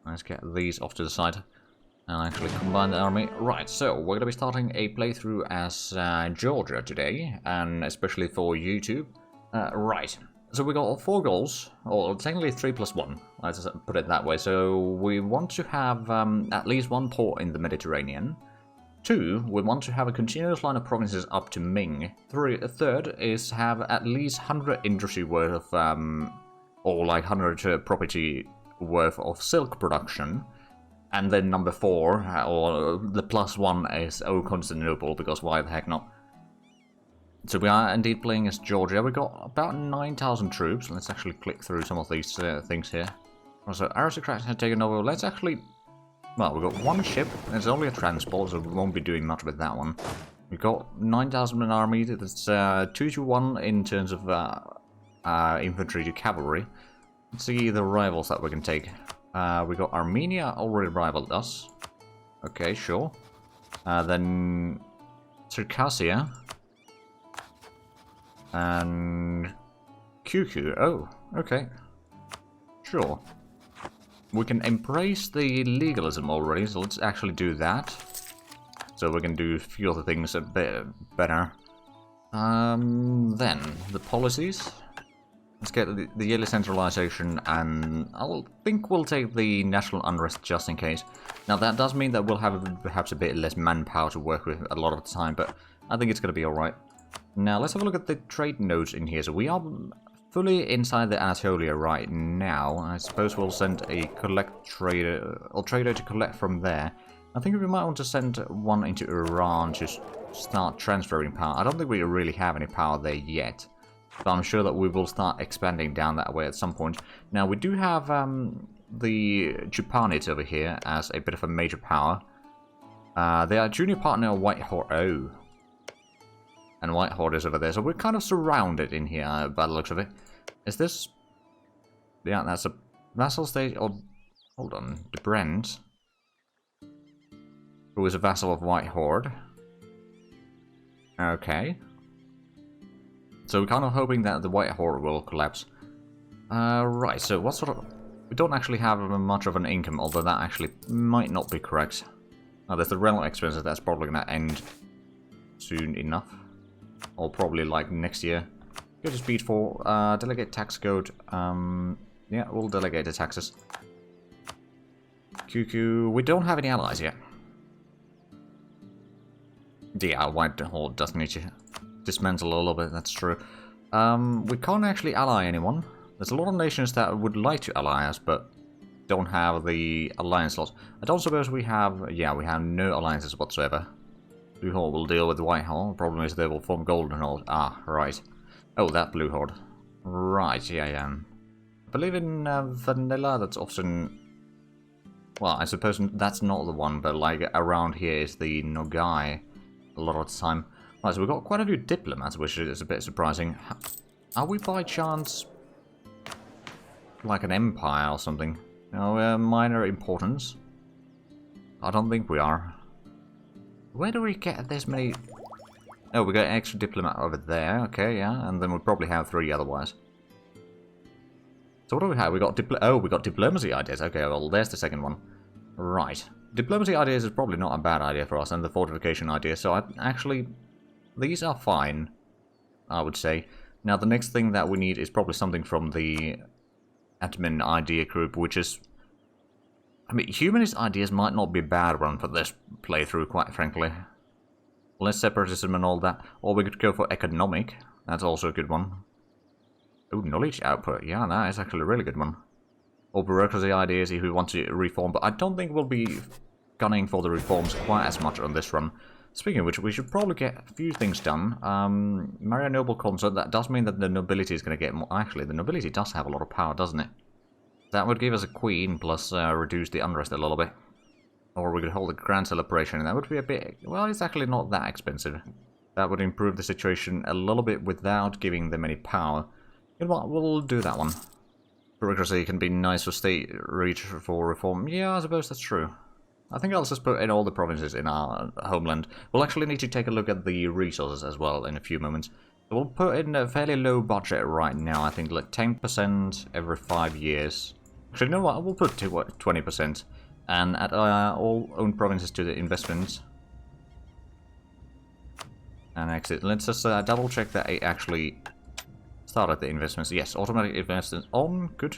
Let's get these off to the side and actually combine the army. Right, so we're going to be starting a playthrough as Georgia today, and especially for YouTube. Right, so we got 4 goals, or technically 3 plus 1, let's put it that way. So we want to have at least 1 port in the Mediterranean. 2, we want to have a continuous line of provinces up to Ming. 3rd is have at least 100 industry worth of, or like 100 property worth of silk production. And then number 4, or the +1 is Constantinople, because why the heck not? So we are indeed playing as Georgia. We got about 9,000 troops. Let's actually click through some of these things here. Also, aristocrats have taken over. Let's actually... Well, we've got 1 ship. It's only a transport, so we won't be doing much with that one. We've got 9,000 in army. That's 2 to 1 in terms of infantry to cavalry. Let's see the rivals that we can take. We got Armenia already rivaled us. Okay, sure. Then Circassia. And QQ. Oh, okay. Sure. We can embrace the legalism already, so let's actually do that. So we can do a few other things a bit better. Then, the policies. Let's get the yearly centralization, and I think we'll take the national unrest just in case. Now that does mean that we'll have perhaps a bit less manpower to work with a lot of the time, but I think it's going to be alright. Now let's have a look at the trade nodes in here. So we are fully inside the Anatolia right now. I suppose we'll send a trader to collect from there. I think we might want to send one into Iran to start transferring power. I don't think we really have any power there yet. But I'm sure that we will start expanding down that way at some point. Now, we do have the Chupanids over here as a bit of a major power. They are junior partner White Horde. Oh. And White Horde is over there. So we're kind of surrounded in here by the looks of it. Is this... Yeah, that's a vassal state. Oh, hold on. De Brent, who is a vassal of White Horde. Okay. So we're kind of hoping that the White Horde will collapse. Right, so what sort of... We don't actually have much of an income, although that actually might not be correct. Oh, there's the rental expenses, that's probably going to end soon enough. Or probably like next year. Go to speed 4, delegate tax code. Yeah, we'll delegate the taxes. QQ, we don't have any allies yet. Yeah, White Horde does need to dismantle a little bit, that's true. We can't actually ally anyone. There's a lot of nations that would like to ally us, but don't have the alliance slots. I don't suppose we have... Yeah, we have no alliances whatsoever. Blue Horde will deal with the White Horde. The problem is they will form Golden Horde. Ah, right. Oh, that Blue Horde. Right, yeah. I believe in Vanilla, that's often... Well, I suppose that's not the one, but like around here is the Nogai a lot of the time. Right, so we've got quite a few diplomats, which is a bit surprising. Are we by chance like an empire or something? No, minor importance? I don't think we are. Where do we get this many... Oh, we got an extra diplomat over there, okay, yeah, and then we'll probably have 3 otherwise. So what do we have? We got we got diplomacy ideas. Okay, well, there's the second one. Right. Diplomacy ideas is probably not a bad idea for us, and the fortification idea, so actually... These are fine, I would say. Now, the next thing that we need is probably something from the admin idea group, which is... I mean, humanist ideas might not be a bad one for this playthrough, quite frankly. Less separatism and all that. Or we could go for economic. That's also a good one. Oh, knowledge output. Yeah, that is actually a really good one. Or bureaucracy ideas if we want to reform. But I don't think we'll be gunning for the reforms quite as much on this run. Speaking of which, we should probably get a few things done. Marry a noble consort, that does mean that the nobility is going to get more... Actually, the nobility does have a lot of power, doesn't it? That would give us a queen, plus reduce the unrest a little bit. Or we could hold a grand celebration, and that would be a bit... Well, it's actually not that expensive. That would improve the situation a little bit without giving them any power. You know what, we'll do that one. Bureaucracy can be nice for state reach for reform. Yeah, I suppose that's true. I think I'll just put in all the provinces in our homeland. We'll actually need to take a look at the resources as well in a few moments. So we'll put in a fairly low budget right now. I think like 10% every 5 years. Actually, you know what? We'll put 20%. And add all owned provinces to the investments. And exit. Let's just double check that I actually started the investments. Yes, automatic investments on. Good.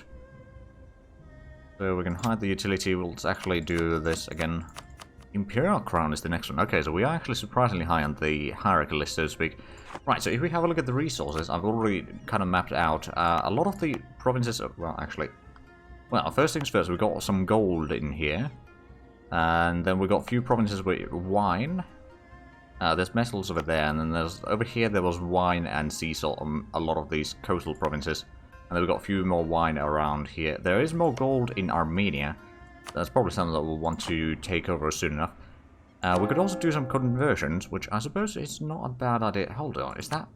So we can hide the utility. We'll actually do this again. Imperial Crown is the next one. Okay, so we are actually surprisingly high on the hierarchy list, so to speak. Right, so if we have a look at the resources, I've already kind of mapped out a lot of the provinces. Well, actually, well, first things first, we got some gold in here. And then we got a few provinces with wine. There's metals over there, and then there's over here there was wine and sea salt on a lot of these coastal provinces. And then we got a few more wine around here. There is more gold in Armenia. That's probably something that we'll want to take over soon enough. We could also do some conversions, which I suppose is not a bad idea. Hold on, is that...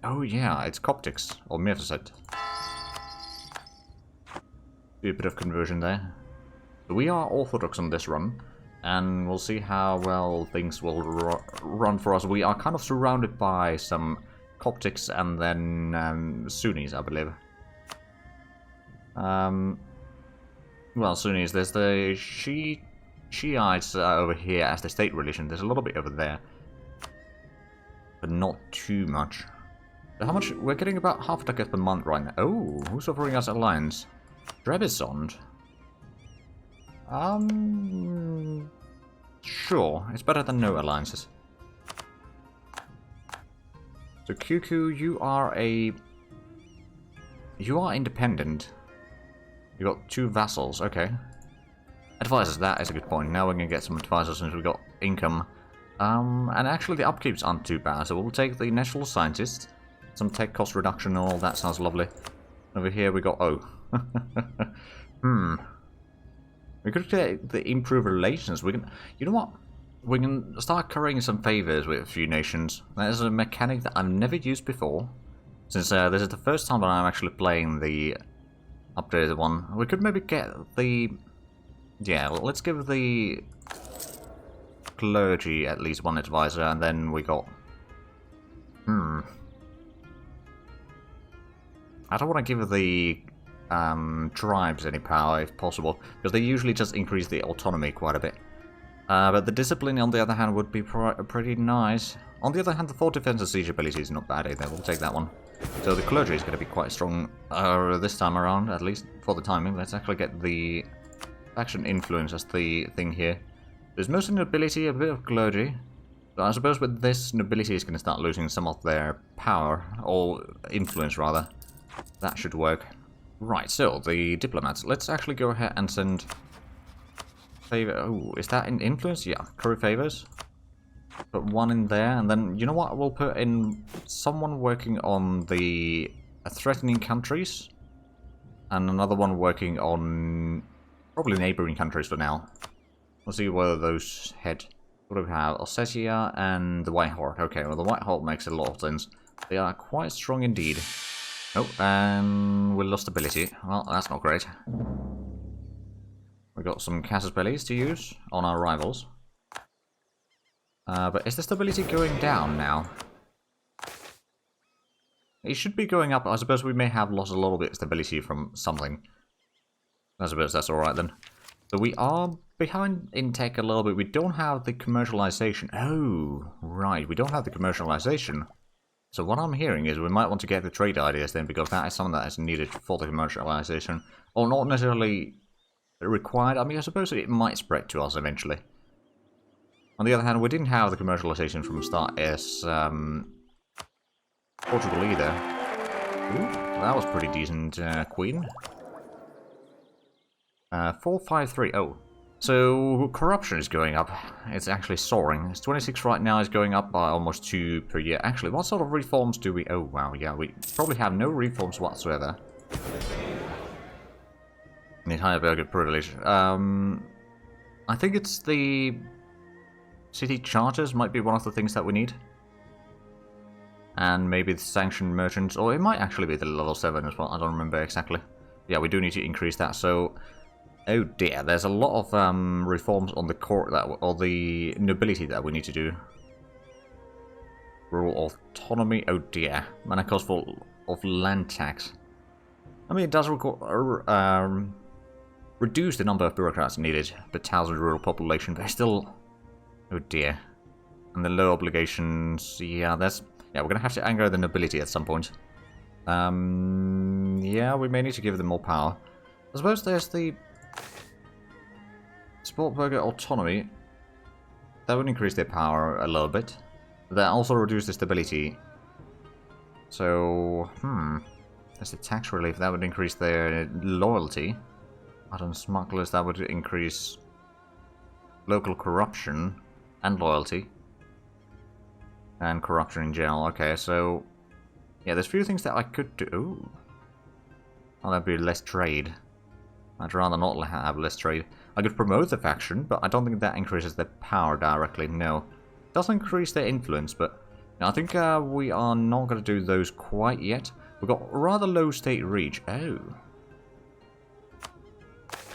Oh yeah, it's Coptics, or Mirfacet. Do a bit of conversion there. We are Orthodox on this run, and we'll see how well things will run for us. We are kind of surrounded by some Coptics and then Sunnis, I believe. Well, Sunnis, there's the Shiites over here as the state religion. There's a little bit over there, but not too much. So how much? We're getting about half a ducat per month right now. Oh, who's offering us alliance? Trebizond. Sure, it's better than no alliances. So QQ, you are independent. You got 2 vassals, okay. Advisors, that is a good point. Now we're gonna get some advisors since we got income. And actually the upkeeps aren't too bad, so we'll take the natural scientist, some tech cost reduction and all that sounds lovely. Over here we got we could get the improved relations. We can, you know what? We can start currying some favors with a few nations. That is a mechanic that I've never used before. Since this is the first time that I'm actually playing the updated one. We could maybe get the... Yeah, let's give the clergy at least 1 advisor, and then we got... I don't want to give the tribes any power if possible, because they usually just increase the autonomy quite a bit. But the discipline, on the other hand, would be pretty nice. On the other hand, the fort defense and siege ability is not bad either. We'll take that one. So the clergy is going to be quite strong this time around, at least for the timing. Let's actually get the faction influence as the thing here. There's mostly nobility, a bit of clergy. So I suppose with this, nobility is going to start losing some of their power, or influence rather. That should work. Right, so the diplomats. Let's actually go ahead and send favor. Oh, is that in influence? Yeah, curry favors. Put 1 in there, and then you know what? We'll put in someone working on the threatening countries, and another one working on probably neighboring countries for now. We'll see where those head. What do we have? Ossetia and the White Horde. Okay, well the White Horde makes a lot of sense. They are quite strong indeed. Oh, and we lost ability. Well, that's not great. We got some casus bellis to use on our rivals. But is the stability going down now? It should be going up. I suppose we may have lost a little bit of stability from something. I suppose that's alright then. So we are behind in tech a little bit. We don't have the commercialization. Oh, right. We don't have the commercialization. So what I'm hearing is we might want to get the trade ideas then, because that is something that is needed for the commercialization. Or not necessarily required. I mean, I suppose it might spread to us eventually. On the other hand, we didn't have the commercialization from start as Portugal either. Ooh, that was pretty decent, Queen. 453. Oh, so corruption is going up. It's actually soaring. It's 26 right now. It's going up by almost 2 per year. Actually, what sort of reforms do we... Oh, wow, yeah, we probably have no reforms whatsoever. Need higher burger privilege. I think it's the... City charters might be one of the things that we need. And maybe the sanctioned merchants, or it might actually be the level 7 as well, I don't remember exactly. Yeah, we do need to increase that, so... Oh dear, there's a lot of reforms on the court, or the nobility that we need to do. Rural autonomy, oh dear. Mana cost of land tax. I mean, it does reduce the number of bureaucrats needed per 1,000 rural population, but still... Oh dear. And the low obligations... Yeah, that's... Yeah, we're gonna have to anger the nobility at some point. Yeah, we may need to give them more power. I suppose there's the... Sportburger autonomy. That would increase their power a little bit. That also reduces the stability. So, there's the tax relief. That would increase their loyalty. Modern smugglers, that would increase local corruption and loyalty. And corruption in general. Okay, so... Yeah, there's a few things that I could do. Ooh. Oh, that'd be less trade. I'd rather not have less trade. I could promote the faction, but I don't think that increases their power directly, no. It does increase their influence, but I think we are not going to do those quite yet. We've got rather low state reach. Oh.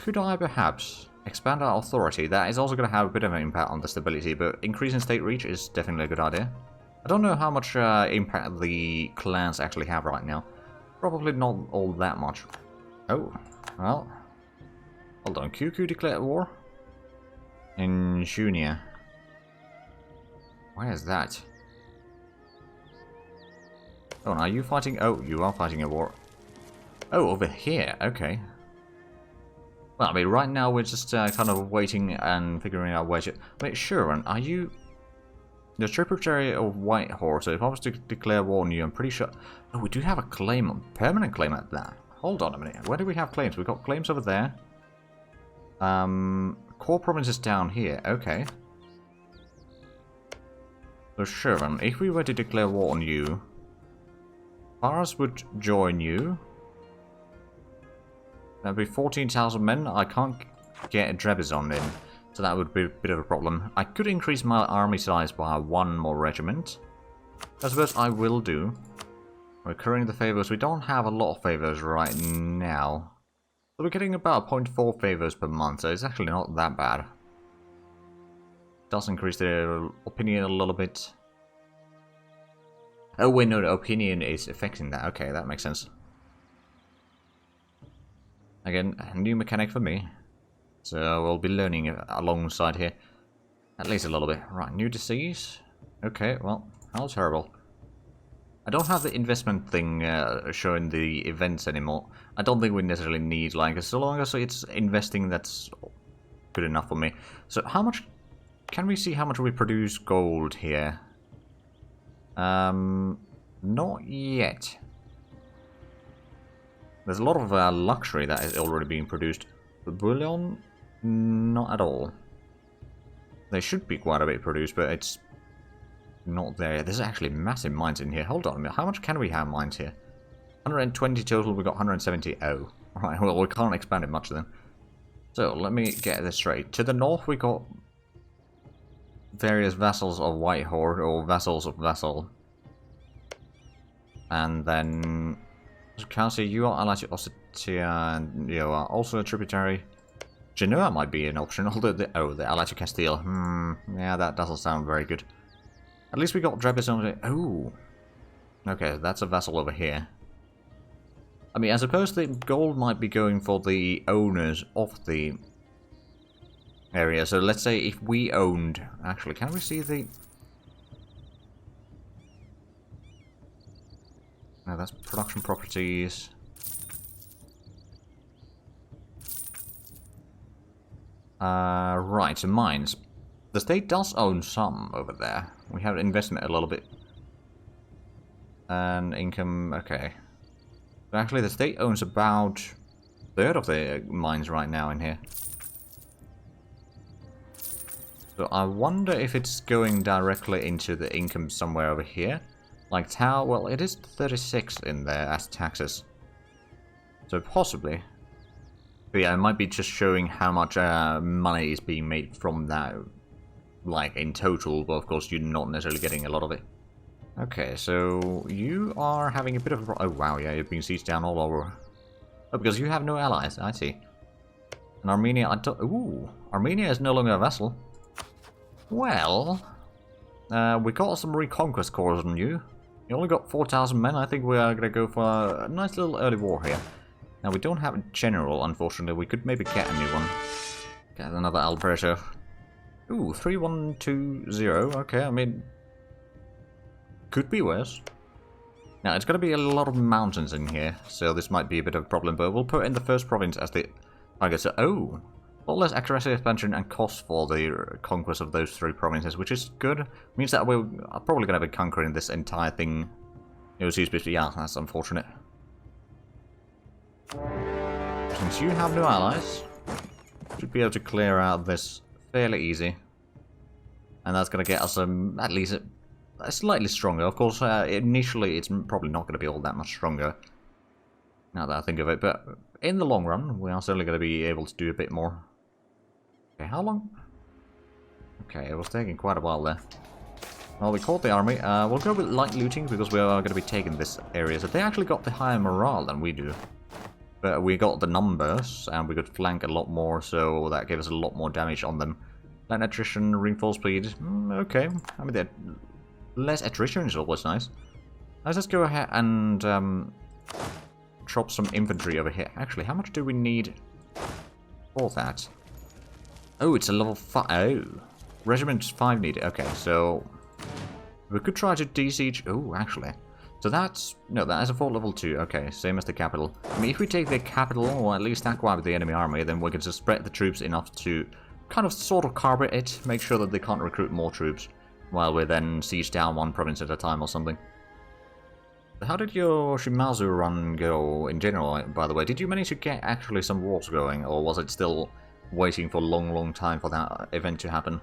Could I perhaps expand our authority? That is also going to have a bit of an impact on the stability, but increasing state reach is definitely a good idea. I don't know how much impact the clans actually have right now. Probably not all that much. Oh, well... Hold on, QQ declared war? In Junia. Where is that? Oh, and are you fighting? Oh, you are fighting a war. Oh, over here, okay. Well, I mean, right now we're just kind of waiting and figuring out where to... Wait, Shuren, are you... The tributary of Whitehorse, so if I was to declare war on you, I'm pretty sure... Oh, we do have a claim, permanent claim at that. Hold on a minute, where do we have claims? We've got claims over there. Core provinces down here, okay. So Shuren, if we were to declare war on you... Paras would join you. That'd be 14,000 men. I can't get Trebizond in, so that would be a bit of a problem. I could increase my army size by 1 more regiment. I suppose I will do. Recurring the favors. We don't have a lot of favors right now. So we're getting about 0.4 favors per month, so it's actually not that bad. Does increase their opinion a little bit. Oh wait, no, the opinion is affecting that. Okay, that makes sense. Again, a new mechanic for me. So we'll be learning alongside here. At least a little bit. Right, new disease. Okay, well, how terrible. I don't have the investment thing showing the events anymore. I don't think we necessarily need, like, so long as it's investing, that's good enough for me. So how much... Can we see how much we produce gold here? Not yet. There's a lot of luxury that is already being produced. But bullion, not at all. There should be quite a bit produced, but it's not there. There's actually massive mines in here. Hold on a minute. How much can we have mines here? 120 total. We got 170. Oh, right. Well, we can't expand it much then. So let me get this straight. To the north, we got various vassals of Whitehorse or vassals of Vassal, and then Council, you are allied to Ossetia, and you are also a tributary. Genoa might be an option, although the allied to Castile. Yeah, that doesn't sound very good. At least we got Trebizond. Oh, okay, that's a vassal over here. I mean, I suppose the gold might be going for the owners of the area. So let's say if we owned... Actually, can we see the... No, that's production properties. Right, so mines. The state does own some over there. We have investment a little bit. And income, okay. But actually, the state owns about a third of the mines right now in here. So I wonder if it's going directly into the income somewhere over here. Like Tau, well, it is 36 in there as taxes. So possibly. But yeah, it might be just showing how much money is being made from that, like, in total. But of course, you're not necessarily getting a lot of it. Okay, so you are having a bit of a... Oh, wow, yeah, you're being sieged down all over. Oh, because you have no allies, I see. And Armenia, I don't... Ooh, Armenia is no longer a vassal. Well, we got some reconquest corps on you. You only got 4,000 men. I think we are going to go for a nice little early war here. Now, we don't have a general, unfortunately. We could maybe get a new one. Get another Alberto. Ooh, 3120. Okay, I mean... could be worse. Now, it's going to be a lot of mountains in here, so this might be a bit of a problem, but we'll put in the first province as the target. So, oh! A lot less aggressive expansion and cost for the conquest of those 3 provinces, which is good. Means that we're probably going to be conquering this entire thing. It was used, yeah, that's unfortunate. Since you have no allies, should be able to clear out this fairly easy. And that's going to get us at least slightly stronger. Of course, initially it's probably not going to be all that much stronger, now that I think of it. But in the long run, we are certainly going to be able to do a bit more. Okay, how long? Okay, it was taking quite a while there. Well, we caught the army. We'll go with light looting because we are going to be taking this area. So they actually got the higher morale than we do. But we got the numbers, and we could flank a lot more, so that gave us a lot more damage on them. Land attrition, reinforce speed, okay. I mean, less attrition is always nice. Let's just go ahead and drop some infantry over here. Actually, how much do we need for that? Oh, it's a level 5. Oh, regiment 5 needed. Okay, so we could try to de-siege. Oh, actually. So that's... no, that is a full level 2. Okay, same as the capital. I mean, if we take the capital, or at least acquire the enemy army, then we can just spread the troops enough to kind of sort of carve it, make sure that they can't recruit more troops, while we then siege down one province at a time or something. How did your Shimazu run go in general, by the way? Did you manage to get actually some wars going, or was it still waiting for a long time for that event to happen?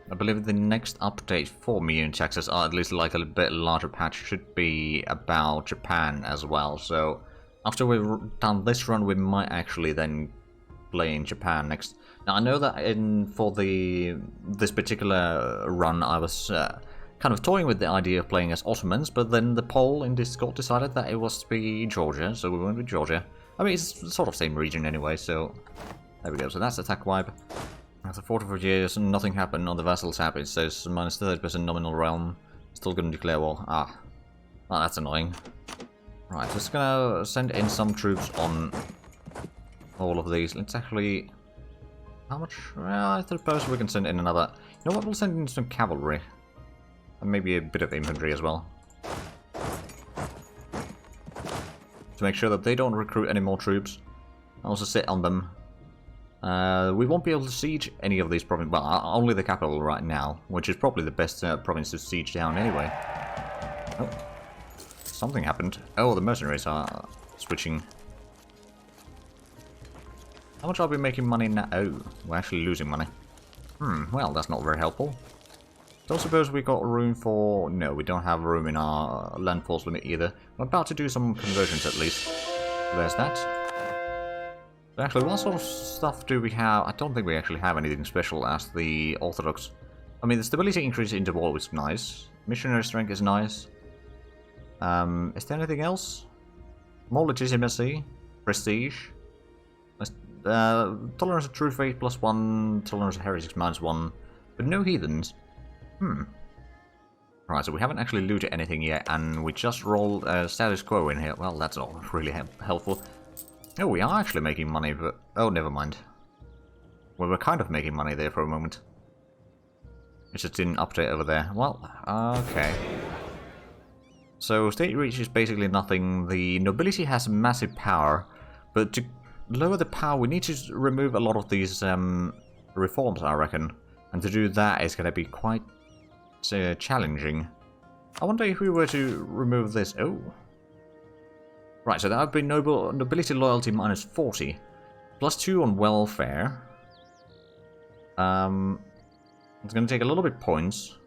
I believe the next update for me in Texas, or at least like a bit larger patch, should be about Japan as well. So after we've done this run, we might actually then play in Japan next. Now I know that for this particular run, I was kind of toying with the idea of playing as Ottomans, but then the poll in Discord decided that it was to be Georgia, so we went with Georgia. I mean, it's sort of same region anyway, so there we go. So that's attack wipe. After 44 years, nothing happened on the vassal tab. It says minus 30% nominal realm. Still gonna declare war. Ah. Oh, that's annoying. Right, just gonna send in some troops on all of these. Let's actually... how much? Well, I suppose we can send in another... you know what, we'll send in some cavalry. And maybe a bit of infantry as well. To make sure that they don't recruit any more troops. I'll also sit on them. We won't be able to siege any of these provinces, well, only the capital right now, which is probably the best province to siege down anyway. Oh, something happened. Oh, the mercenaries are switching. How much are we making money now? Oh, we're actually losing money. Well, that's not very helpful. Don't suppose we got room for... no, we don't have room in our land force limit either. I'm about to do some conversions at least. There's that. Actually, what sort of stuff do we have? I don't think we actually have anything special as the Orthodox. I mean, the stability increase into war is nice. Missionary strength is nice. Is there anything else? More legitimacy. Prestige. Tolerance of true faith +1. Tolerance of heretics -1. But no heathens. Right, so we haven't actually looted anything yet, and we just rolled status quo in here. Well, that's not really helpful. Oh, we are actually making money, but... oh, never mind. We were kind of making money there for a moment. It just didn't update over there. Well, okay. So, state reach is basically nothing. The nobility has massive power, but to lower the power, we need to remove a lot of these reforms, I reckon. And to do that is going to be quite challenging. I wonder if we were to remove this... oh... right, so that would be nobility loyalty -40. +2 on welfare. It's going to take a little bit points.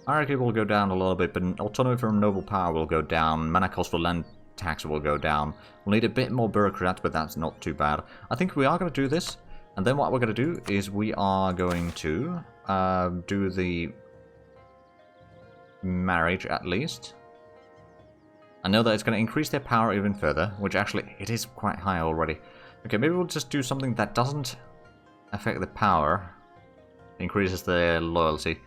Hierarchy will go down a little bit, but autonomy from noble power will go down. Mana cost for land tax will go down. We'll need a bit more bureaucrats, but that's not too bad. I think we are going to do this. And then what we're going to do is we are going to do the marriage at least. I know that it's going to increase their power even further, which actually, it is quite high already. Okay, maybe we'll just do something that doesn't affect the power. Increases their loyalty.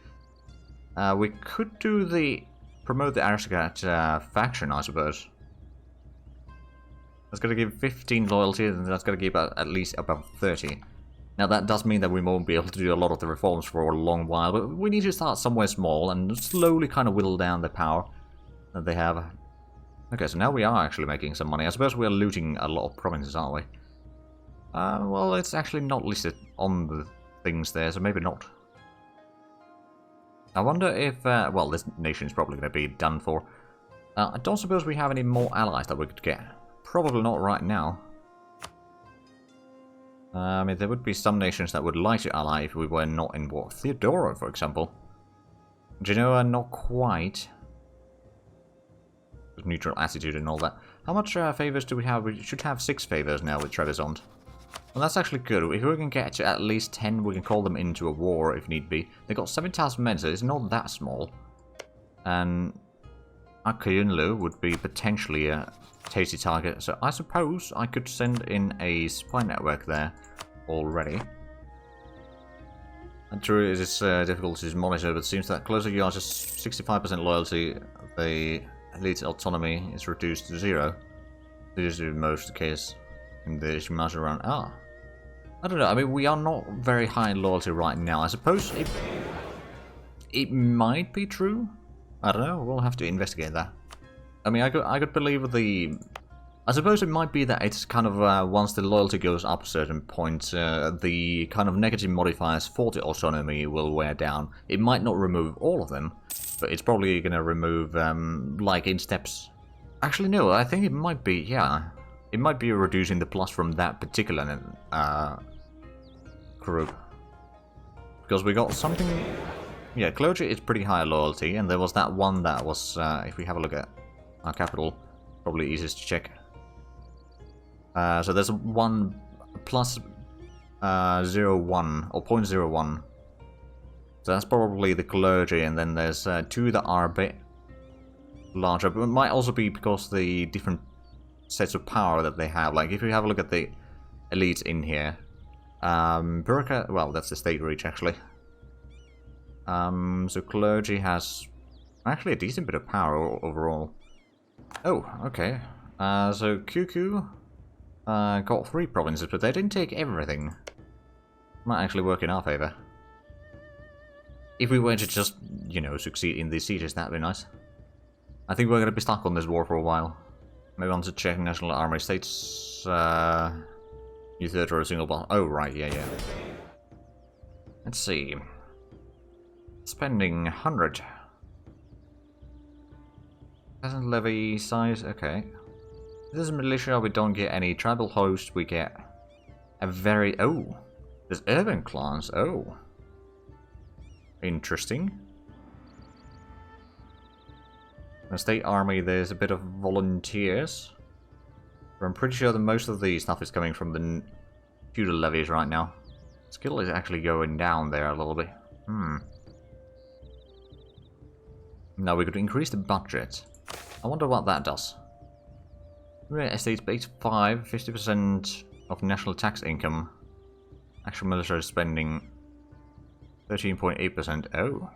We could do the... promote the aristocrat faction, I suppose. That's going to give 15 loyalty, and that's going to give at least about 30. Now that does mean that we won't be able to do a lot of the reforms for a long while, but we need to start somewhere small and slowly kind of whittle down the power that they have. Okay, so now we are actually making some money. I suppose we are looting a lot of provinces, aren't we? Well, it's actually not listed on the things there, so maybe not. I wonder if, well, this nation is probably going to be done for. I don't suppose we have any more allies that we could get. Probably not right now. I mean, there would be some nations that would like to ally if we were not in war. Theodora, for example. Genoa, not quite. Neutral attitude and all that. How much favors do we have? We should have 6 favors now with Trebizond. Well, that's actually good. If we can get to at least 10, we can call them into a war if need be. They got 7,000 men, so it's not that small. And Akayunlu would be potentially a tasty target. So I suppose I could send in a spy network there already. And true, it is difficult to monitor, but it seems that closer you are to 65% loyalty, the elite autonomy is reduced to 0. This is most the case in the Shimazu round. I don't know. I mean, we are not very high in loyalty right now. I suppose it might be true. I don't know. We'll have to investigate that. I mean, I could believe the. I suppose it might be that it's kind of once the loyalty goes up a certain point, the kind of negative modifiers for the autonomy will wear down. It might not remove all of them, but it's probably going to remove, like in steps. Actually, no, I think it might be, yeah. It might be reducing the plus from that particular group. Because we got something... Yeah, clergy is pretty high loyalty, and there was that one that was, if we have a look at our capital, probably easiest to check. So there's one plus 0.1 or 0.01. So that's probably the clergy, and then there's 2 that are a bit larger, but it might also be because the different sets of power that they have. Like if you have a look at the elites in here, Burka, well, that's the state reach actually. So clergy has actually a decent bit of power overall. Oh, okay. So QQ got 3 provinces, but they didn't take everything. Might actually work in our favor. If we were to just, you know, succeed in these sieges, that'd be nice. I think we're going to be stuck on this war for a while. Maybe on to check National Army States. You third or a single ball. Oh, right, yeah. Let's see. Spending 100. Peasant levy size, okay. This is militia, we don't get any tribal host, we get a very... Oh! There's urban clans, oh. Interesting. The state army, there's a bit of volunteers. But I'm pretty sure that most of the stuff is coming from the feudal levies right now. Skill is actually going down there a little bit. Now we could increase the budget. I wonder what that does. Estates base 5, 50% of national tax income. Actual military spending 13.8%. Oh.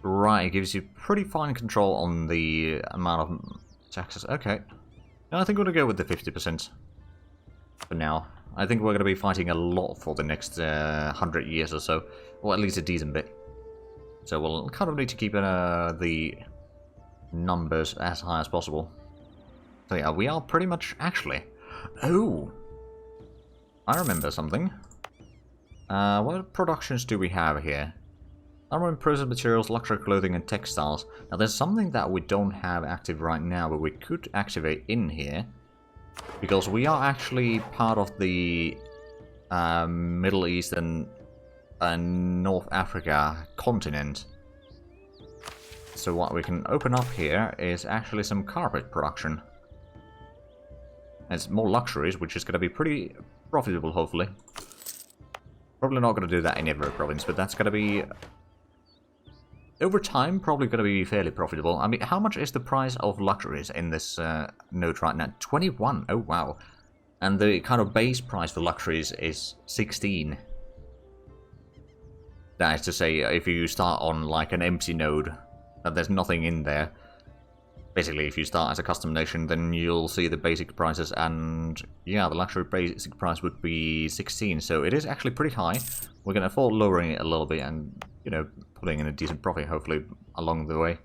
Right, it gives you pretty fine control on the amount of taxes. Okay. No, I think we're going to go with the 50% for now. I think we're going to be fighting a lot for the next 100 years or so. Or at least a decent bit. So we'll kind of need to keep the numbers as high as possible. So yeah, we are pretty much actually... Oh! I remember something. What productions do we have here? Armor and prison materials, luxury clothing and textiles. Now there's something that we don't have active right now, but we could activate in here. Because we are actually part of the Middle East and North Africa continent. So what we can open up here is actually some carpet production. It's more luxuries, which is going to be pretty profitable, hopefully. Probably not going to do that in every province, but that's going to be... Over time, probably going to be fairly profitable. I mean, how much is the price of luxuries in this node right now? 21. Oh, wow. And the kind of base price for luxuries is 16. That is to say, if you start on like an empty node, that there's nothing in there, basically, if you start as a custom nation, then you'll see the basic prices, and yeah, the luxury basic price would be 16, so it is actually pretty high. We can afford lowering it a little bit and, you know, putting in a decent profit, hopefully, along the way.